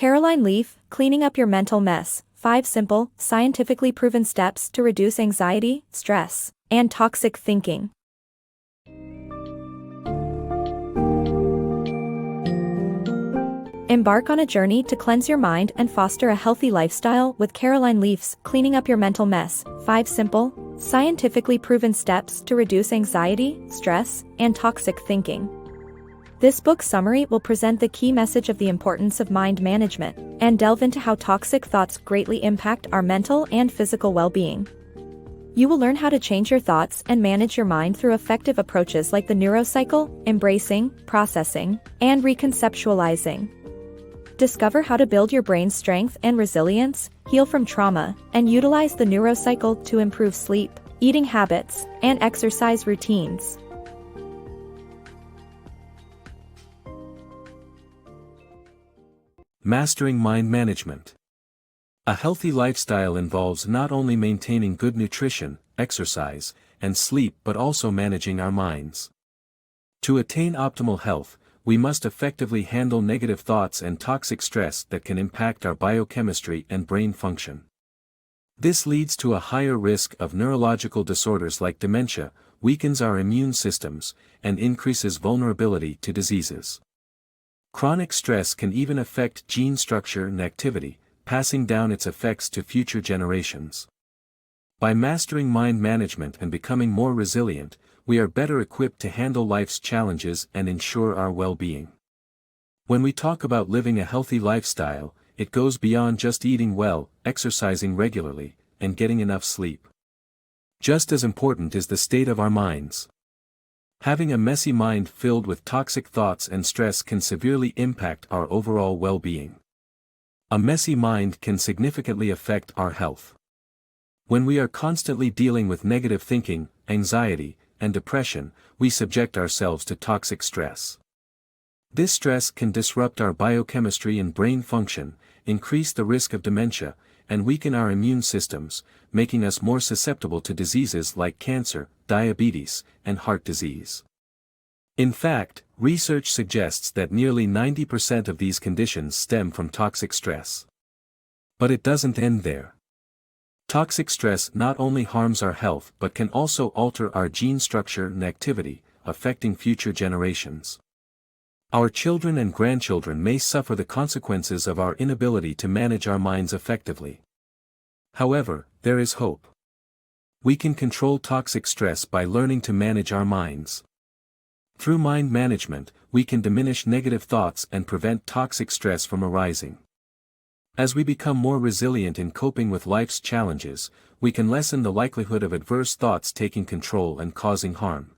Caroline Leaf, Cleaning Up Your Mental Mess, 5 Simple, Scientifically Proven Steps to Reduce Anxiety, Stress, and Toxic Thinking. Embark on a journey to cleanse your mind and foster a healthy lifestyle with Caroline Leaf's Cleaning Up Your Mental Mess, 5 Simple, Scientifically Proven Steps to Reduce Anxiety, Stress, and Toxic Thinking. This book summary will present the key message of the importance of mind management and delve into how toxic thoughts greatly impact our mental and physical well-being. You will learn how to change your thoughts and manage your mind through effective approaches like the Neurocycle, embracing, processing, and reconceptualizing. Discover how to build your brain's strength and resilience, heal from trauma, and utilize the Neurocycle to improve sleep, eating habits, and exercise routines. Mastering mind management. A healthy lifestyle involves not only maintaining good nutrition, exercise, and sleep but also managing our minds. To attain optimal health, we must effectively handle negative thoughts and toxic stress that can impact our biochemistry and brain function. This leads to a higher risk of neurological disorders like dementia, weakens our immune systems, and increases vulnerability to diseases. Chronic stress can even affect gene structure and activity, passing down its effects to future generations. By mastering mind management and becoming more resilient, we are better equipped to handle life's challenges and ensure our well-being. When we talk about living a healthy lifestyle, it goes beyond just eating well, exercising regularly, and getting enough sleep. Just as important is the state of our minds. Having a messy mind filled with toxic thoughts and stress can severely impact our overall well-being. A messy mind can significantly affect our health. When we are constantly dealing with negative thinking, anxiety, and depression, we subject ourselves to toxic stress. This stress can disrupt our biochemistry and brain function, increase the risk of dementia, and weaken our immune systems, making us more susceptible to diseases like cancer, diabetes, and heart disease. In fact, research suggests that nearly 90% of these conditions stem from toxic stress. But it doesn't end there. Toxic stress not only harms our health but can also alter our gene structure and activity, affecting future generations. Our children and grandchildren may suffer the consequences of our inability to manage our minds effectively. However, there is hope. We can control toxic stress by learning to manage our minds. Through mind management, we can diminish negative thoughts and prevent toxic stress from arising. As we become more resilient in coping with life's challenges, we can lessen the likelihood of adverse thoughts taking control and causing harm.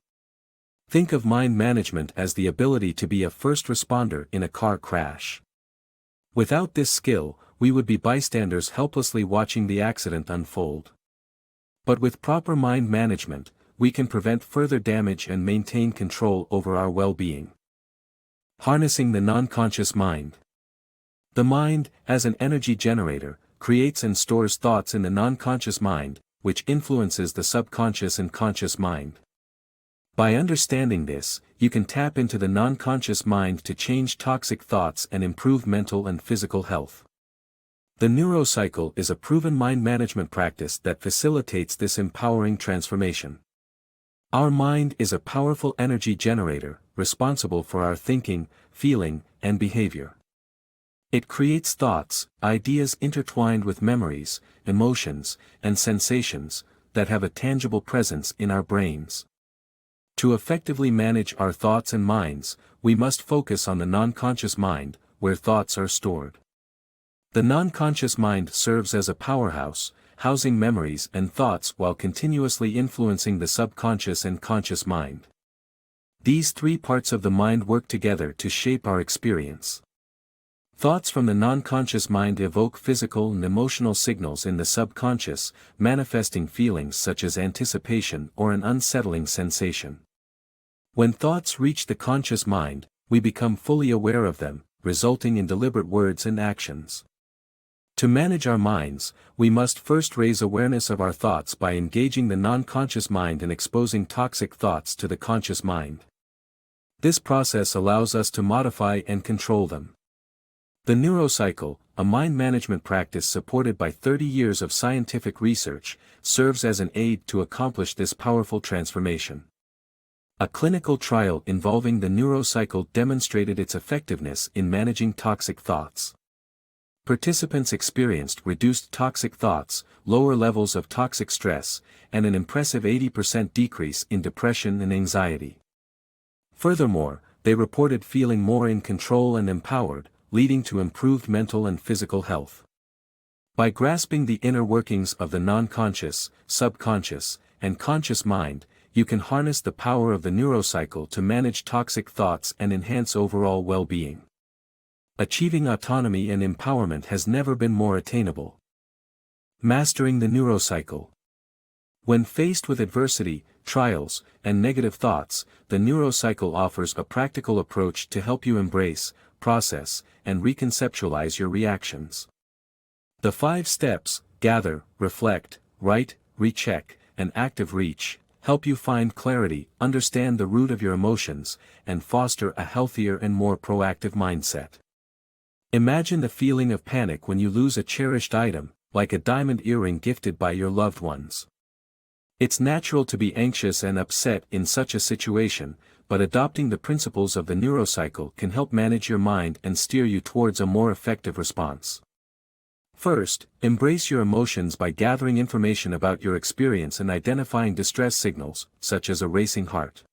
Think of mind management as the ability to be a first responder in a car crash. Without this skill, we would be bystanders helplessly watching the accident unfold. But with proper mind management, we can prevent further damage and maintain control over our well-being. Harnessing the non-conscious mind. The mind, as an energy generator, creates and stores thoughts in the non-conscious mind, which influences the subconscious and conscious mind. By understanding this, you can tap into the non-conscious mind to change toxic thoughts and improve mental and physical health. The Neurocycle is a proven mind management practice that facilitates this empowering transformation. Our mind is a powerful energy generator, responsible for our thinking, feeling, and behavior. It creates thoughts, ideas intertwined with memories, emotions, and sensations, that have a tangible presence in our brains. To effectively manage our thoughts and minds, we must focus on the non-conscious mind, where thoughts are stored. The non-conscious mind serves as a powerhouse, housing memories and thoughts while continuously influencing the subconscious and conscious mind. These three parts of the mind work together to shape our experience. Thoughts from the non-conscious mind evoke physical and emotional signals in the subconscious, manifesting feelings such as anticipation or an unsettling sensation. When thoughts reach the conscious mind, we become fully aware of them, resulting in deliberate words and actions. To manage our minds, we must first raise awareness of our thoughts by engaging the non-conscious mind and exposing toxic thoughts to the conscious mind. This process allows us to modify and control them. The Neurocycle, a mind management practice supported by 30 years of scientific research, serves as an aid to accomplish this powerful transformation. A clinical trial involving the Neurocycle demonstrated its effectiveness in managing toxic thoughts. Participants experienced reduced toxic thoughts, lower levels of toxic stress, and an impressive 80% decrease in depression and anxiety. Furthermore, they reported feeling more in control and empowered, leading to improved mental and physical health. By grasping the inner workings of the non-conscious, subconscious, and conscious mind, you can harness the power of the neurocycle to manage toxic thoughts and enhance overall well-being. Achieving autonomy and empowerment has never been more attainable. Mastering the neurocycle. When faced with adversity, trials, and negative thoughts, the neurocycle offers a practical approach to help you embrace, process, and reconceptualize your reactions. The 5 steps, gather, reflect, write, recheck, and active reach, help you find clarity, understand the root of your emotions, and foster a healthier and more proactive mindset. Imagine the feeling of panic when you lose a cherished item, like a diamond earring gifted by your loved ones. It's natural to be anxious and upset in such a situation, but adopting the principles of the neurocycle can help manage your mind and steer you towards a more effective response. First, embrace your emotions by gathering information about your experience and identifying distress signals, such as a racing heart.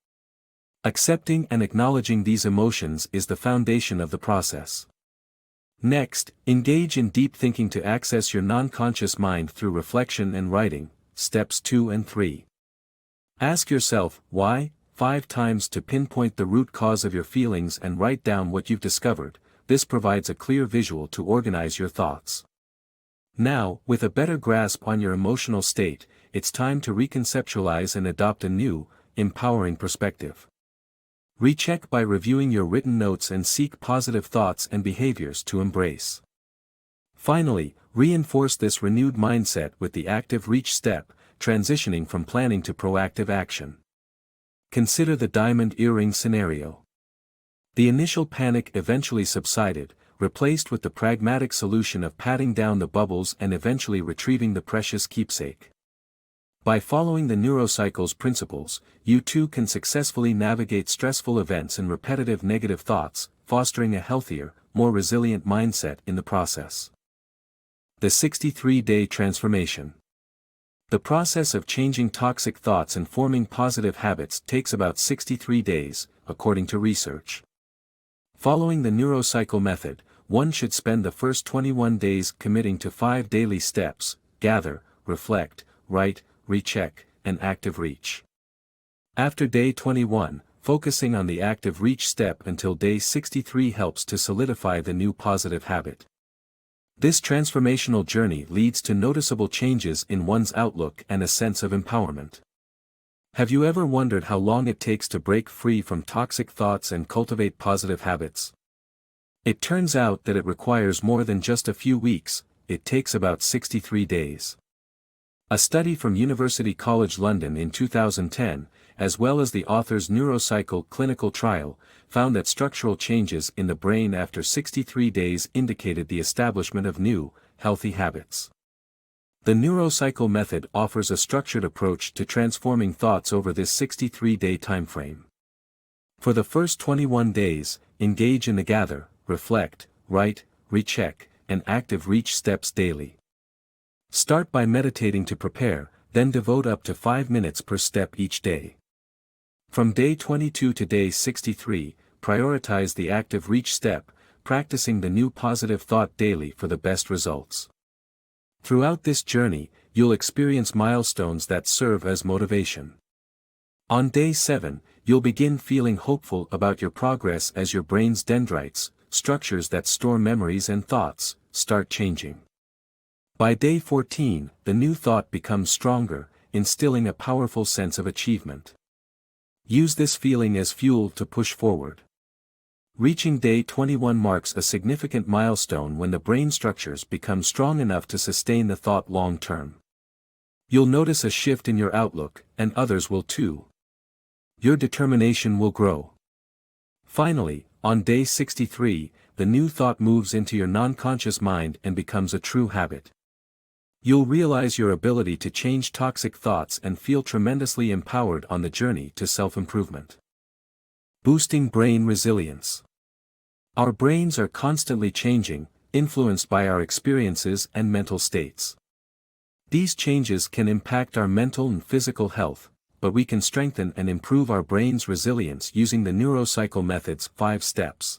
Accepting and acknowledging these emotions is the foundation of the process. Next, engage in deep thinking to access your non-conscious mind through reflection and writing, steps 2 and 3. Ask yourself, why, 5 times to pinpoint the root cause of your feelings and write down what you've discovered. This provides a clear visual to organize your thoughts. Now, with a better grasp on your emotional state, it's time to reconceptualize and adopt a new, empowering perspective. Recheck by reviewing your written notes and seek positive thoughts and behaviors to embrace. Finally, reinforce this renewed mindset with the active reach step, transitioning from planning to proactive action. Consider the diamond earring scenario. The initial panic eventually subsided, replaced with the pragmatic solution of patting down the bubbles and eventually retrieving the precious keepsake. By following the neurocycle's principles, you too can successfully navigate stressful events and repetitive negative thoughts, fostering a healthier, more resilient mindset in the process. The 63-day transformation. The process of changing toxic thoughts and forming positive habits takes about 63 days, according to research. Following the neurocycle method, one should spend the first 21 days committing to 5 daily steps: gather, reflect, write, recheck, and active reach. After day 21, focusing on the active reach step until day 63 helps to solidify the new positive habit. This transformational journey leads to noticeable changes in one's outlook and a sense of empowerment. Have you ever wondered how long it takes to break free from toxic thoughts and cultivate positive habits? It turns out that it requires more than just a few weeks. It takes about 63 days. A study from University College London in 2010, as well as the author's Neurocycle clinical trial, found that structural changes in the brain after 63 days indicated the establishment of new, healthy habits. The Neurocycle method offers a structured approach to transforming thoughts over this 63-day timeframe. For the first 21 days, engage in the gather, reflect, write, recheck, and active reach steps daily. Start by meditating to prepare, then devote up to 5 minutes per step each day. From day 22 to day 63, prioritize the active reach step, practicing the new positive thought daily for the best results. Throughout this journey, you'll experience milestones that serve as motivation. On day 7, you'll begin feeling hopeful about your progress as your brain's dendrites, structures that store memories and thoughts, start changing. By day 14, the new thought becomes stronger, instilling a powerful sense of achievement. Use this feeling as fuel to push forward. Reaching day 21 marks a significant milestone when the brain structures become strong enough to sustain the thought long term. You'll notice a shift in your outlook, and others will too. Your determination will grow. Finally, on day 63, the new thought moves into your non-conscious mind and becomes a true habit. You'll realize your ability to change toxic thoughts and feel tremendously empowered on the journey to self-improvement. Boosting brain resilience. Our brains are constantly changing, influenced by our experiences and mental states. These changes can impact our mental and physical health, but we can strengthen and improve our brain's resilience using the Neurocycle method's 5 steps.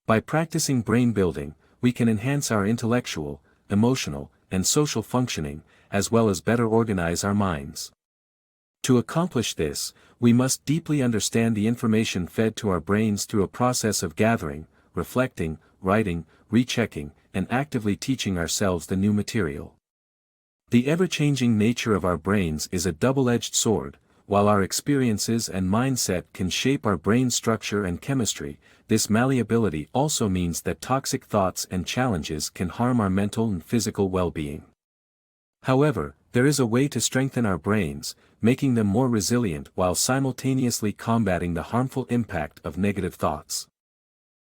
By practicing brain building, we can enhance our intellectual, emotional, and social functioning, as well as better organize our minds. To accomplish this, we must deeply understand the information fed to our brains through a process of gathering, reflecting, writing, rechecking, and actively teaching ourselves the new material. The ever-changing nature of our brains is a double-edged sword. While our experiences and mindset can shape our brain structure and chemistry, this malleability also means that toxic thoughts and challenges can harm our mental and physical well-being. However, there is a way to strengthen our brains, making them more resilient while simultaneously combating the harmful impact of negative thoughts.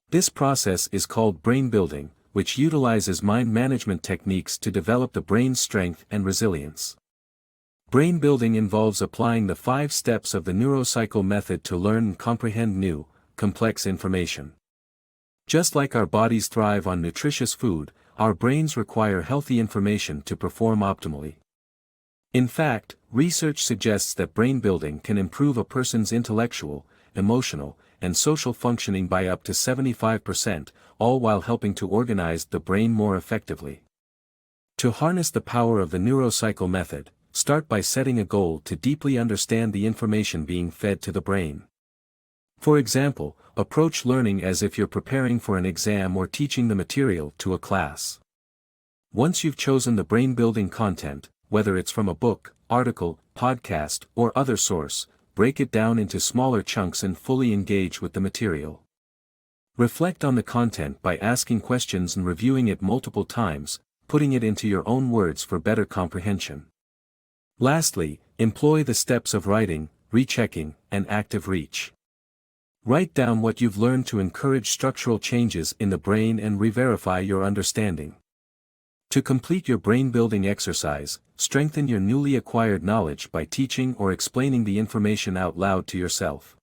This process is called brain building, which utilizes mind management techniques to develop the brain's strength and resilience. Brain building involves applying the 5 steps of the Neurocycle method to learn and comprehend new, complex information. Just like our bodies thrive on nutritious food, our brains require healthy information to perform optimally. In fact, research suggests that brain building can improve a person's intellectual, emotional, and social functioning by up to 75%, all while helping to organize the brain more effectively. To harness the power of the Neurocycle method, start by setting a goal to deeply understand the information being fed to the brain. For example, approach learning as if you're preparing for an exam or teaching the material to a class. Once you've chosen the brain-building content, whether it's from a book, article, podcast, or other source, break it down into smaller chunks and fully engage with the material. Reflect on the content by asking questions and reviewing it multiple times, putting it into your own words for better comprehension. Lastly, employ the steps of writing, rechecking, and active reach. Write down what you've learned to encourage structural changes in the brain and re-verify your understanding. To complete your brain-building exercise, strengthen your newly acquired knowledge by teaching or explaining the information out loud to yourself.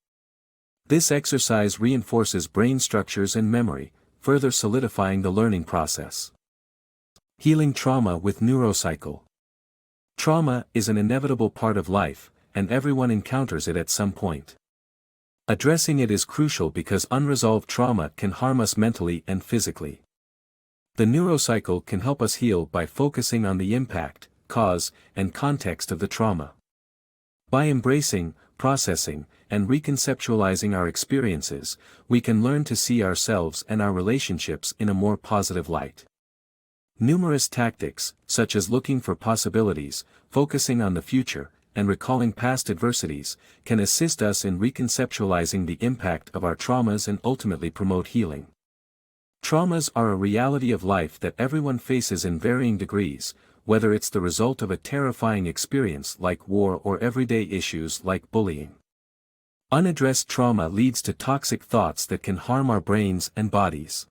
This exercise reinforces brain structures and memory, further solidifying the learning process. Healing trauma with Neurocycle. Trauma is an inevitable part of life, and everyone encounters it at some point. Addressing it is crucial because unresolved trauma can harm us mentally and physically. The Neurocycle can help us heal by focusing on the impact, cause, and context of the trauma. By embracing, processing, and reconceptualizing our experiences, we can learn to see ourselves and our relationships in a more positive light. Numerous tactics, such as looking for possibilities, focusing on the future, and recalling past adversities, can assist us in reconceptualizing the impact of our traumas and ultimately promote healing. Traumas are a reality of life that everyone faces in varying degrees, whether it's the result of a terrifying experience like war or everyday issues like bullying. Unaddressed trauma leads to toxic thoughts that can harm our brains and bodies.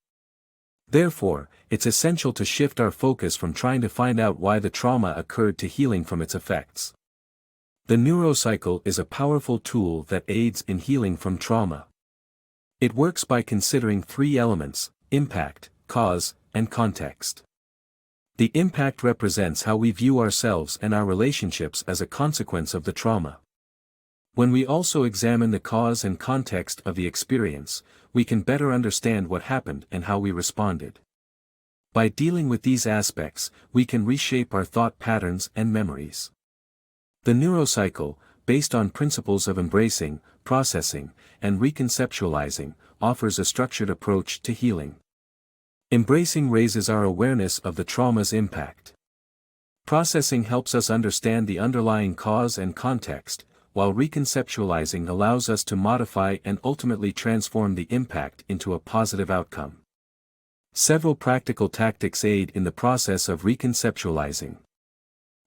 Therefore, it's essential to shift our focus from trying to find out why the trauma occurred to healing from its effects. The Neurocycle is a powerful tool that aids in healing from trauma. It works by considering 3 elements: impact, cause, and context. The impact represents how we view ourselves and our relationships as a consequence of the trauma. When we also examine the cause and context of the experience, we can better understand what happened and how we responded. By dealing with these aspects, we can reshape our thought patterns and memories. The Neurocycle, based on principles of embracing, processing, and reconceptualizing, offers a structured approach to healing. Embracing raises our awareness of the trauma's impact. Processing helps us understand the underlying cause and context, while reconceptualizing allows us to modify and ultimately transform the impact into a positive outcome. Several practical tactics aid in the process of reconceptualizing.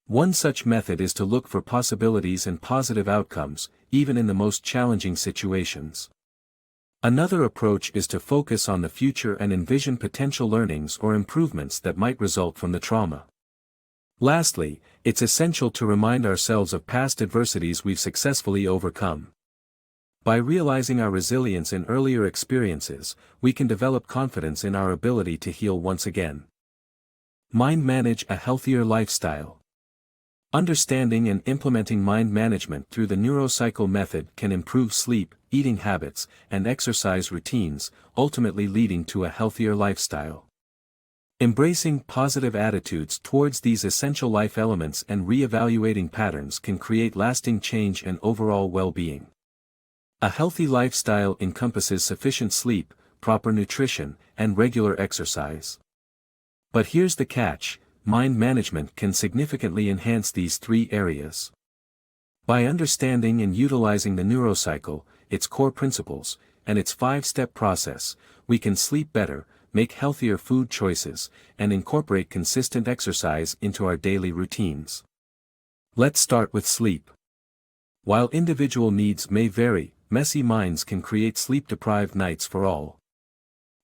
One such method is to look for possibilities and positive outcomes, even in the most challenging situations. Another approach is to focus on the future and envision potential learnings or improvements that might result from the trauma. Lastly, it's essential to remind ourselves of past adversities we've successfully overcome. By realizing our resilience in earlier experiences, we can develop confidence in our ability to heal once again. Manage a healthier lifestyle. Understanding and implementing mind management through the Neurocycle method can improve sleep, eating habits, and exercise routines, ultimately leading to a healthier lifestyle. Embracing positive attitudes towards these essential life elements and re-evaluating patterns can create lasting change and overall well-being. A healthy lifestyle encompasses sufficient sleep, proper nutrition, and regular exercise. But here's the catch: mind management can significantly enhance these three areas. By understanding and utilizing the Neurocycle, its core principles, and its 5-step process, we can sleep better, make healthier food choices, and incorporate consistent exercise into our daily routines. Let's start with sleep. While individual needs may vary, messy minds can create sleep-deprived nights for all.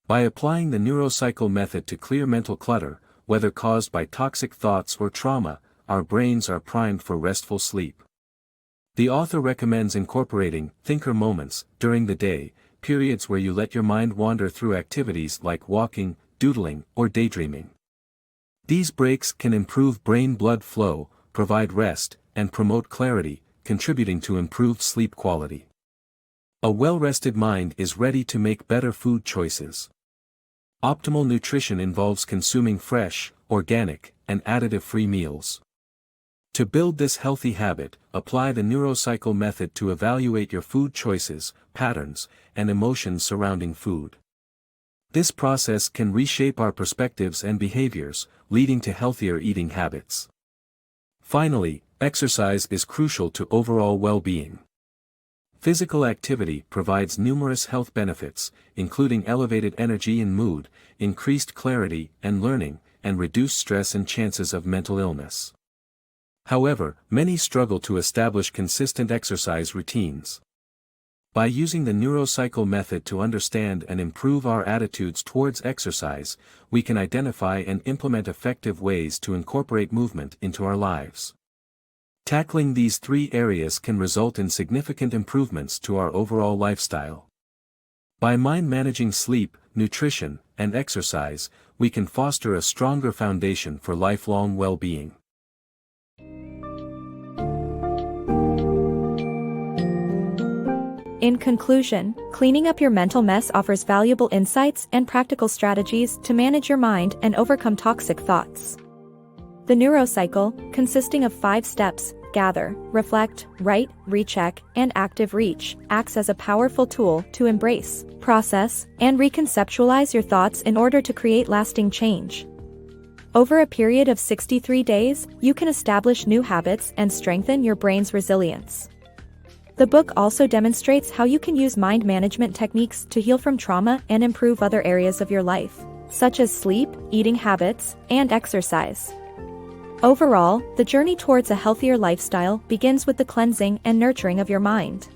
By applying the Neurocycle method to clear mental clutter, whether caused by toxic thoughts or trauma, our brains are primed for restful sleep. The author recommends incorporating thinker moments during the day, periods where you let your mind wander through activities like walking, doodling, or daydreaming. These breaks can improve brain blood flow, provide rest, and promote clarity, contributing to improved sleep quality. A well-rested mind is ready to make better food choices. Optimal nutrition involves consuming fresh, organic, and additive-free meals. To build this healthy habit, apply the Neurocycle method to evaluate your food choices, patterns, and emotions surrounding food. This process can reshape our perspectives and behaviors, leading to healthier eating habits. Finally, exercise is crucial to overall well-being. Physical activity provides numerous health benefits, including elevated energy and mood, increased clarity and learning, and reduced stress and chances of mental illness. However, many struggle to establish consistent exercise routines. By using the Neurocycle method to understand and improve our attitudes towards exercise, we can identify and implement effective ways to incorporate movement into our lives. Tackling these 3 areas can result in significant improvements to our overall lifestyle. By managing sleep, nutrition, and exercise, we can foster a stronger foundation for lifelong well-being. In conclusion, cleaning up your mental mess offers valuable insights and practical strategies to manage your mind and overcome toxic thoughts. The Neurocycle, consisting of 5 steps, gather, reflect, write, recheck, and active reach, acts as a powerful tool to embrace, process, and reconceptualize your thoughts in order to create lasting change. Over a period of 63 days, you can establish new habits and strengthen your brain's resilience. The book also demonstrates how you can use mind management techniques to heal from trauma and improve other areas of your life, such as sleep, eating habits, and exercise. Overall, the journey towards a healthier lifestyle begins with the cleansing and nurturing of your mind.